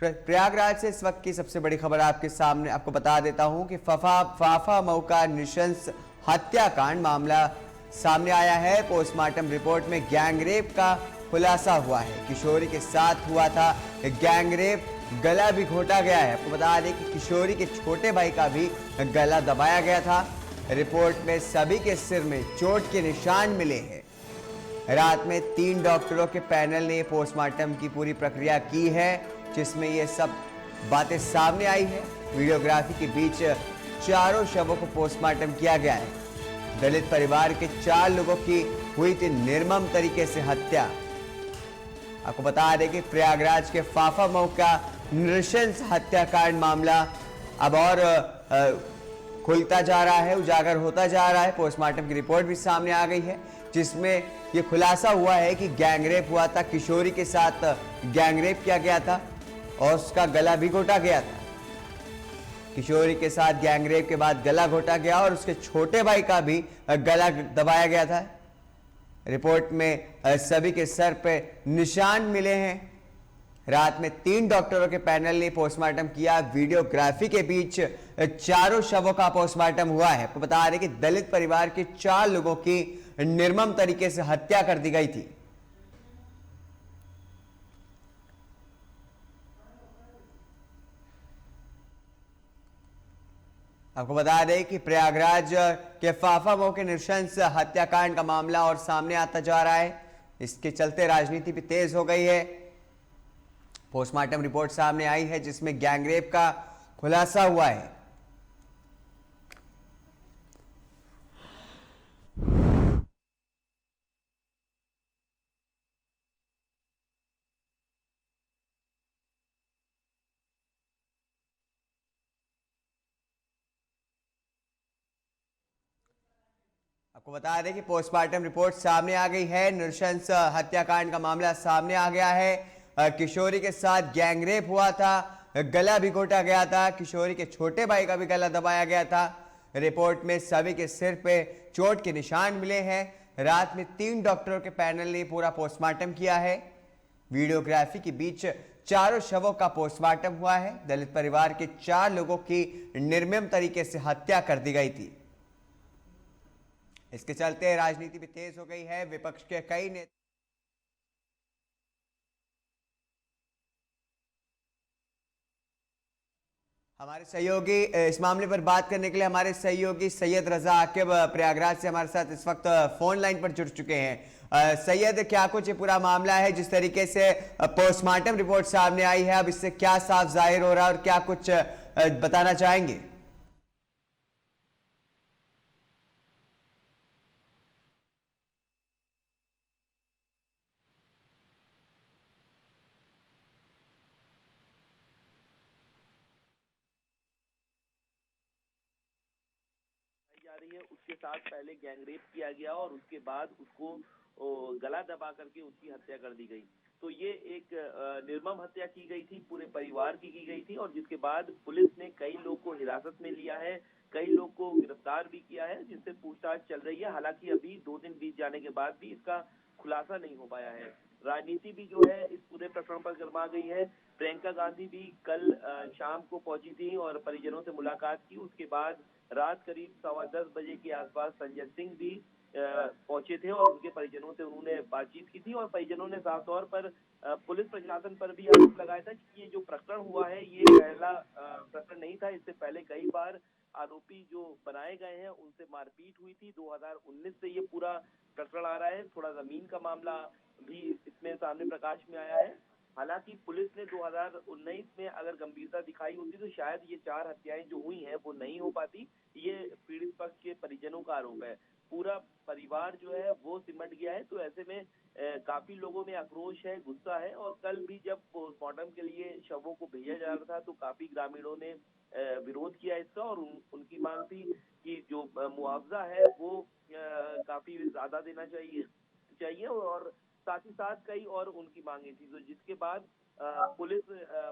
प्रयागराज से इस वक्त की सबसे बड़ी खबर आपके सामने आपको बता देता हूं कि फाफा मऊ का नृशंस हत्याकांड मामला सामने आया है। पोस्टमार्टम रिपोर्ट में गैंगरेप का खुलासा हुआ है। किशोरी के साथ हुआ था गैंगरेप, गला भी घोटा गया है। आपको बता दें कि किशोरी के छोटे भाई का भी गला दबाया गया था। रिपोर्ट में सभी के सिर में चोट के निशान मिले हैं। रात में 3 डॉक्टरों के पैनल ने पोस्टमार्टम की पूरी प्रक्रिया की है, जिसमें ये सब बातें सामने आई है। वीडियोग्राफी के बीच चारों शवों को पोस्टमार्टम किया गया है। दलित परिवार के 4 लोगों की हुई थी निर्मम तरीके से हत्या। आपको बता दें कि प्रयागराज के फाफा मऊ का नृशंस हत्याकांड मामला अब और खुलता जा रहा है, उजागर होता जा रहा है। पोस्टमार्टम की रिपोर्ट भी सामने आ गई है, जिसमें यह खुलासा हुआ है कि गैंगरेप हुआ था। किशोरी के साथ गैंगरेप किया गया था और उसका गला भी घोटा गया था। किशोरी के साथ गैंगरेप के बाद गला घोटा गया और उसके छोटे भाई का भी गला दबाया गया था। रिपोर्ट में सभी के सर पे निशान मिले हैं। रात में 3 डॉक्टरों के पैनल ने पोस्टमार्टम किया। वीडियोग्राफी के बीच चारों शवों का पोस्टमार्टम हुआ है। आपको बता रहे कि दलित परिवार के 4 लोगों की निर्मम तरीके से हत्या कर दी गई थी। आपको बता दें कि प्रयागराज के फाफा मऊ के नृशंस हत्याकांड का मामला और सामने आता जा रहा है। इसके चलते राजनीति भी तेज हो गई है। पोस्टमार्टम रिपोर्ट सामने आई है, जिसमें गैंगरेप का खुलासा हुआ है। आपको बता दें कि पोस्टमार्टम रिपोर्ट सामने आ गई है। नृशंस हत्याकांड का मामला सामने आ गया है। किशोरी के साथ गैंगरेप हुआ था, गला भी घोटा गया था। किशोरी के छोटे भाई का भी गला दबाया गया था। रिपोर्ट में सभी के सिर पे चोट के निशान मिले हैं। रात में 3 डॉक्टरों के पैनल ने पूरा पोस्टमार्टम किया है। वीडियोग्राफी के बीच चारों शवों का पोस्टमार्टम हुआ है। दलित परिवार के 4 लोगों की निर्मम तरीके से हत्या कर दी गई थी। इसके चलते राजनीति भी तेज हो गई है। विपक्ष के कई नेता हमारे सहयोगी इस मामले पर बात करने के लिए हमारे सहयोगी सैयद रजा आकिब प्रयागराज से हमारे साथ इस वक्त फोन लाइन पर जुड़ चुके हैं। सैयद, क्या कुछ ये पूरा मामला है, जिस तरीके से पोस्टमार्टम रिपोर्ट सामने आई है, अब इससे क्या साफ जाहिर हो रहा है और क्या कुछ बताना चाहेंगे? जा रही है। उसके साथ पहले गैंगरेप किया गया और उसके बाद उसको गला दबा करके उसकी हत्या कर दी गई। तो ये एक निर्मम हत्या की गई थी, पूरे परिवार की गई थी, और जिसके बाद पुलिस ने कई लोग को हिरासत में लिया है, कई लोग को गिरफ्तार भी किया है, जिससे पूछताछ चल रही है। हालांकि अभी 2 दिन बीत जाने के बाद भी इसका खुलासा नहीं हो पाया है। राजनीति भी जो है इस पूरे प्रकरण पर गर्मा गई है। प्रियंका गांधी भी कल शाम को पहुंची थी और परिजनों से मुलाकात की। उसके बाद रात करीब 10:15 बजे के आसपास संजय सिंह भी पहुंचे थे और उनके परिजनों से उन्होंने बातचीत की थी और परिजनों ने साफ तौर पर पुलिस प्रशासन पर भी आरोप लगाया था कि ये जो प्रकरण हुआ है ये पहला प्रकरण नहीं था। इससे पहले कई बार आरोपी जो बनाए गए हैं उनसे मारपीट हुई थी। 2019 से ये पूरा प्रकरण आ रहा है। थोड़ा जमीन का मामला भी इसमें सामने प्रकाश में आया है। हालांकि पुलिस ने 2019 में अगर गंभीरता दिखाई होती तो शायद ये 4 हत्याएं जो हुई हैं वो नहीं हो पाती। ये पीड़ित पक्ष के परिजनों का आरोप है। पूरा परिवार जो है वो सिमट गया है। तो ऐसे में काफी लोगों में आक्रोश है, गुस्सा है। और कल भी जब पोस्टमार्टम के लिए शवों को भेजा जा रहा था तो काफी ग्रामीणों ने विरोध किया इसका और उनकी मांग थी कि जो मुआवजा है वो काफी ज्यादा देना चाहिए और साथ ही साथ कई और उनकी मांगे थी। तो जिसके बाद पुलिस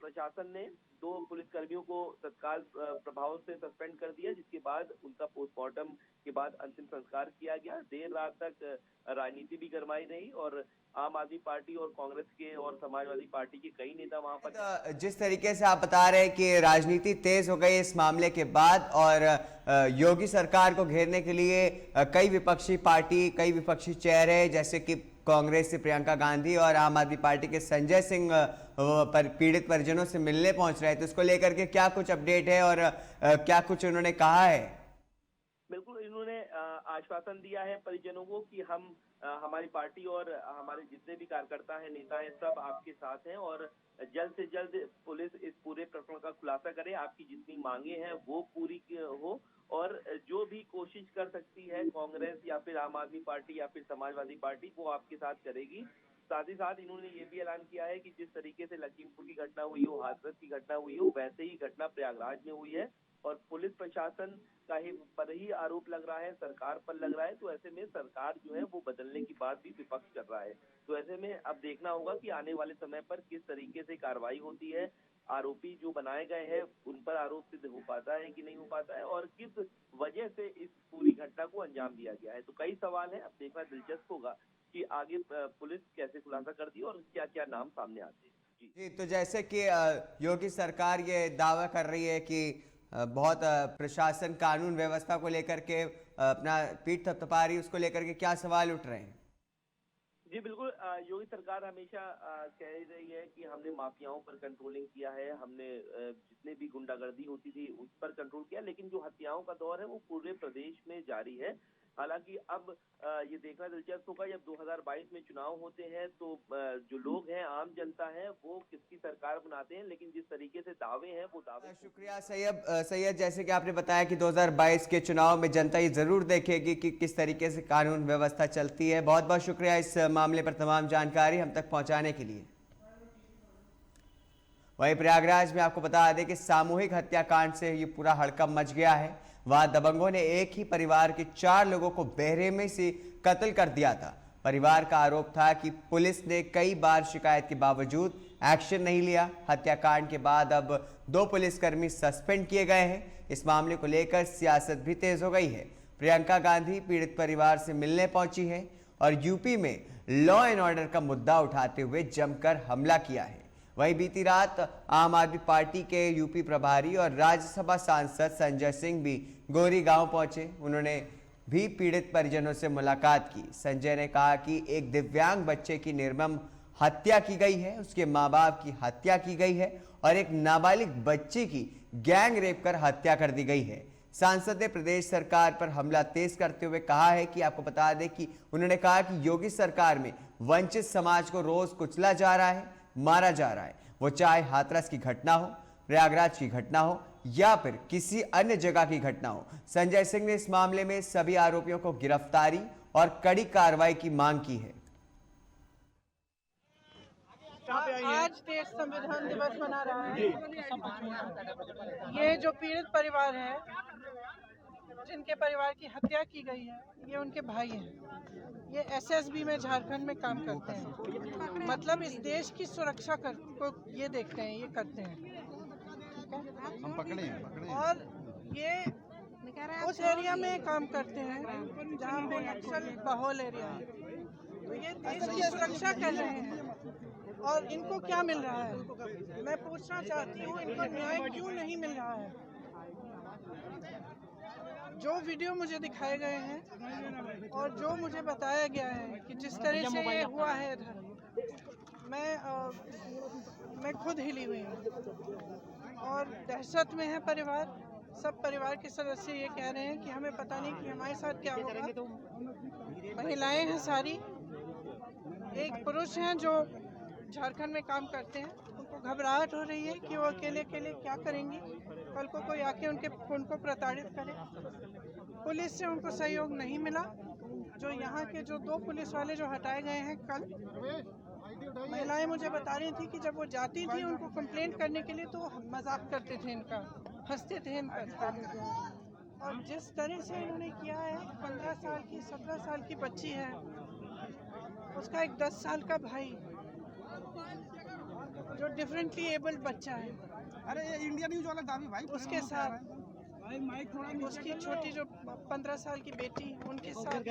प्रशासन ने 2 पुलिसकर्मियों को तत्काल प्रभाव से सस्पेंड कर दिया, जिसके बाद उनका पोस्टमार्टम के बाद अंतिम संस्कार किया गया। देर रात तक राजनीति भी गरमाई रही और आम आदमी पार्टी और कांग्रेस के और समाजवादी पार्टी के कई नेता वहां पर। जिस तरीके से आप बता रहे हैं कि राजनीति तेज हो गई इस मामले के बाद और योगी सरकार को घेरने के लिए कई विपक्षी पार्टी, कई विपक्षी चेहरे जैसे कि कांग्रेस से प्रियंका गांधी और आम आदमी पार्टी के संजय सिंह पीड़ित परिजनों से मिलने पहुंच रहे हैं, तो इसको लेकर के क्या कुछ अपडेट है और क्या कुछ उन्होंने कहा है? बिल्कुल, इन्होंने आश्वासन दिया है परिजनों को कि हम हमारी पार्टी और हमारे जितने भी कार्यकर्ता हैं, नेता हैं, सब आपके साथ हैं और जल्द से जल्द पुलिस इस पूरे प्रकरण का खुलासा करे, आपकी जितनी मांगे हैं वो पूरी हो और जो भी कोशिश कर सकती है कांग्रेस या फिर आम आदमी पार्टी या फिर समाजवादी पार्टी, वो आपके साथ करेगी। साथ ही साथ इन्होंने ये भी ऐलान किया है कि जिस तरीके से लखीमपुर की घटना हुई हो, हाथरस की घटना हुई हो, वैसे ही घटना प्रयागराज में हुई है और पुलिस प्रशासन का ही पर ही आरोप लग रहा है, सरकार पर लग रहा है। तो ऐसे में सरकार जो है वो बदलने की बात भी विपक्ष कर रहा है। तो ऐसे में अब देखना होगा कि आने वाले समय पर किस तरीके से कार्रवाई होती है, आरोपी जो बनाए गए हैं उन पर आरोप सिद्ध हो पाता है कि नहीं हो पाता है और किस वजह से इस पूरी घटना को अंजाम दिया गया है। तो कई सवाल हैं, अब देखना दिलचस्प होगा कि आगे पुलिस कैसे खुलासा करती है और क्या क्या नाम सामने आते हैं। जी, तो जैसे कि योगी सरकार ये दावा कर रही है कि बहुत प्रशासन कानून व्यवस्था को लेकर के अपना पीठ थपथपा रही है, उसको लेकर के क्या सवाल उठ रहे हैं? जी बिल्कुल, योगी सरकार हमेशा कह रही है कि हमने माफियाओं पर कंट्रोलिंग किया है, हमने जितने भी गुंडागर्दी होती थी उस पर कंट्रोल किया, लेकिन जो हत्याओं का दौर है वो पूरे प्रदेश में जारी है। हालांकि अब ये देखना दिलचस्प होगा जब 2022 में चुनाव होते हैं तो जो लोग हैं, आम जनता है, वो किसकी सरकार बनाते हैं, लेकिन जिस तरीके से दावे हैं वो दावे। शुक्रिया सैयद, जैसे कि आपने बताया कि 2022 के चुनाव में जनता ये जरूर देखेगी कि किस तरीके से कानून व्यवस्था चलती है। बहुत बहुत शुक्रिया इस मामले पर तमाम जानकारी हम तक पहुंचाने के लिए। वहीं प्रयागराज में आपको बता दें कि सामूहिक हत्याकांड से ये पूरा हड़कंप मच गया है। वहां दबंगों ने एक ही परिवार के 4 लोगों को बेरहमी से कत्ल कर दिया था। परिवार का आरोप था कि पुलिस ने कई बार शिकायत के बावजूद एक्शन नहीं लिया। हत्याकांड के बाद अब 2 पुलिसकर्मी सस्पेंड किए गए हैं। इस मामले को लेकर सियासत भी तेज हो गई है। प्रियंका गांधी पीड़ित परिवार से मिलने पहुंची है और यूपी में लॉ एंड ऑर्डर का मुद्दा उठाते हुए जमकर हमला किया है। वहीं बीती रात आम आदमी पार्टी के यूपी प्रभारी और राज्यसभा सांसद संजय सिंह भी गोरी गांव पहुंचे। उन्होंने भी पीड़ित परिजनों से मुलाकात की। संजय ने कहा कि एक दिव्यांग बच्चे की निर्मम हत्या की गई है, उसके माँ बाप की हत्या की गई है और एक नाबालिग बच्ची की गैंग रेप कर हत्या कर दी गई है। सांसद ने प्रदेश सरकार पर हमला तेज करते हुए कहा है कि आपको बता दें कि उन्होंने कहा कि योगी सरकार में वंचित समाज को रोज कुचला जा रहा है, मारा जा रहा है, वो चाहे हाथरस की घटना हो, प्रयागराज की घटना हो या फिर किसी अन्य जगह की घटना हो। संजय सिंह ने इस मामले में सभी आरोपियों को गिरफ्तारी और कड़ी कार्रवाई की मांग की है। आज देश संविधान दिवस मना रहा है। ये जो पीड़ित परिवार है, जिनके परिवार की हत्या की गई है, ये उनके भाई हैं। ये एसएसबी में झारखंड में काम करते हैं, मतलब इस देश की सुरक्षा को ये देखते हैं, ये करते हैं। हम पकड़े और ये उस एरिया में काम करते हैं जहाँ पे नक्सल बहुल एरिया है। तो ये देश की सुरक्षा कर रहे हैं और इनको क्या मिल रहा है? मैं पूछना चाहती हूँ, इनको न्याय क्यों नहीं मिल रहा है? जो वीडियो मुझे दिखाए गए हैं और जो मुझे बताया गया है कि जिस तरह से ये हुआ है इधर, मैं खुद हिली हुई हूँ और दहशत में है परिवार। सब परिवार के सदस्य ये कह रहे हैं कि हमें पता नहीं कि हमारे साथ क्या होगा। महिलाएं हैं सारी, एक पुरुष हैं जो झारखंड में काम करते हैं, उनको घबराहट हो रही है कि वो अकेले क्या करेंगी, कल को कोई आके उनको प्रताड़ित करे। पुलिस से उनको सहयोग नहीं मिला। जो यहाँ के जो 2 पुलिस वाले जो हटाए गए हैं कल, महिलाएं मुझे बता रही थी कि जब वो जाती थी उनको कंप्लेंट करने के लिए तो मजाक करते थे इनका, हंसते थे इनका। और जिस तरह से इन्होंने किया है, 15 साल की 17 साल की बच्ची है, उसका एक 10 साल का भाई, जो डिफरेंटली एबल्ड बच्चा है, अरे ये इंडिया न्यूज वाला दावी भाई उसके साथ उसकी छोटी जो 15 साल की बेटी, उनके साथ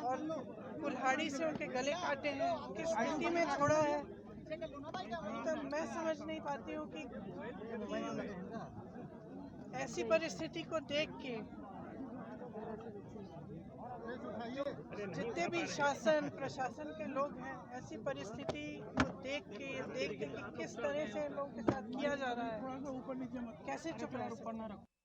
और कुल्हाड़ी से उनके गले काटे हैं, किस स्थिति में छोड़ा है, तो मैं समझ नहीं पाती हूँ कि ऐसी परिस्थिति को देख के जितने भी शासन प्रशासन के लोग हैं, ऐसी परिस्थिति को देख के कि किस तरह से लोगों के साथ किया जा रहा है, कैसे चुप रह सकते हैं।